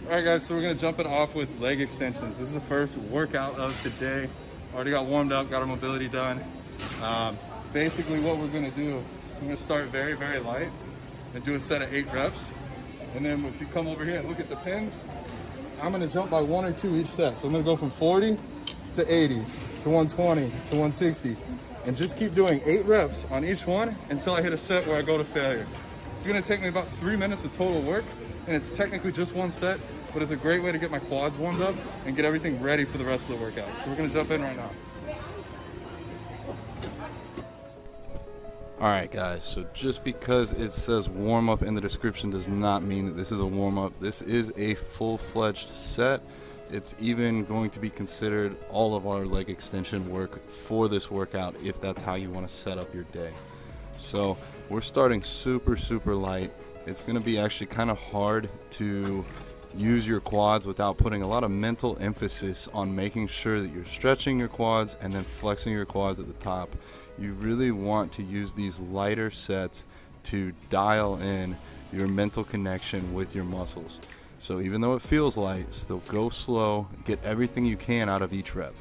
All right, guys, so we're gonna jump it off with leg extensions. This is the first workout of today. Already got warmed up, got our mobility done. Basically what we're gonna do, I'm gonna start very, very light and do a set of 8 reps. And then if you come over here and look at the pins, I'm gonna jump by 1 or 2 each set. So I'm gonna go from 40 to 80 to 120 to 160 and just keep doing 8 reps on each one until I hit a set where I go to failure. It's gonna take me about 3 minutes of total work, and it's technically just 1 set, but it's a great way to get my quads warmed up and get everything ready for the rest of the workout. So we're gonna jump in right now. All right, guys, so just because it says warm up in the description does not mean that this is a warm up. This is a full-fledged set. It's even going to be considered all of our leg extension work for this workout if that's how you want to set up your day. So we're starting super, super light. It's going to be actually kind of hard to use your quads without putting a lot of mental emphasis on making sure that you're stretching your quads and then flexing your quads at the top. You really want to use these lighter sets to dial in your mental connection with your muscles. So even though it feels light, still go slow, get everything you can out of each rep.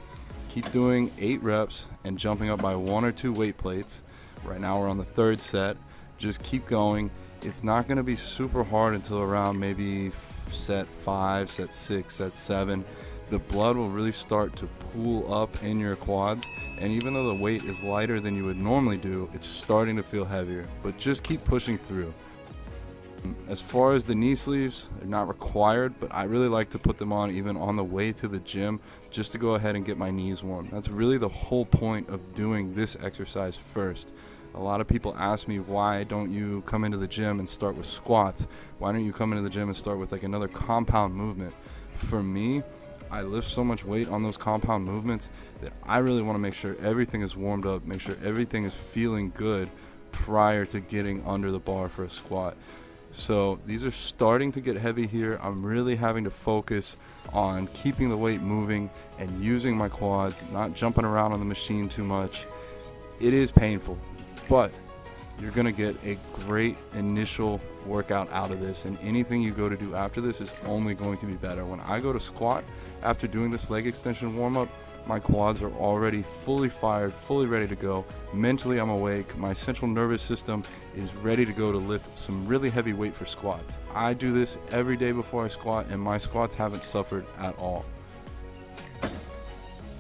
Keep doing 8 reps and jumping up by 1 or 2 weight plates. Right now we're on the 3rd set. Just keep going. It's not going to be super hard until around maybe set 5, set 6, set 7. The blood will really start to pool up in your quads, and even though the weight is lighter than you would normally do, it's starting to feel heavier, but just keep pushing through. As far as the knee sleeves, they're not required, but I really like to put them on even on the way to the gym just to go ahead and get my knees warm. That's really the whole point of doing this exercise first. A lot of people ask me, why don't you come into the gym and start with squats? Why don't you come into the gym and start with like another compound movement? For me, I lift so much weight on those compound movements that I really want to make sure everything is warmed up, make sure everything is feeling good prior to getting under the bar for a squat. So these are starting to get heavy here. I'm really having to focus on keeping the weight moving and using my quads, not jumping around on the machine too much. It is painful, but you're gonna get a great initial workout out of this, and anything you go to do after this is only going to be better. When I go to squat after doing this leg extension warm-up, my quads are already fully fired, fully ready to go. Mentally, I'm awake. My central nervous system is ready to go to lift some really heavy weight for squats. I do this every day before I squat, and my squats haven't suffered at all.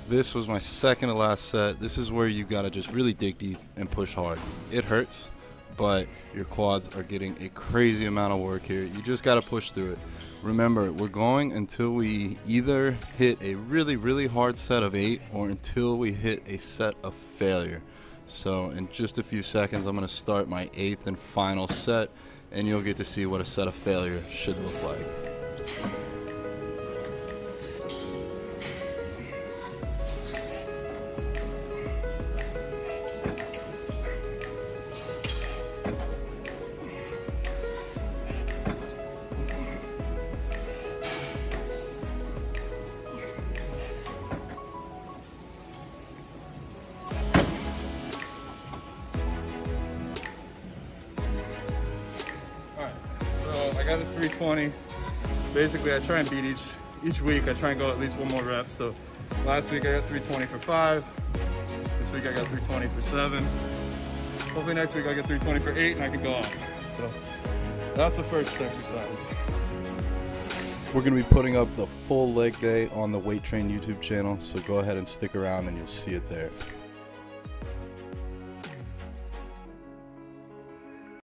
This was my second to last set. This is where you gotta just really dig deep and push hard. It hurts, but your quads are getting a crazy amount of work here. You just gotta push through it. Remember, we're going until we either hit a really, really hard set of 8 or until we hit a set of failure. So in just a few seconds, I'm gonna start my 8th and final set, and you'll get to see what a set of failure should look like. I got a 320. Basically, I try and beat each week. I try and go at least 1 more rep. So last week I got 320 for 5. This week I got 320 for 7. Hopefully next week I get 320 for 8 and I can go up. So that's the first exercise. We're going to be putting up the full leg day on the W8TRAIN YouTube channel, so go ahead and stick around and you'll see it there.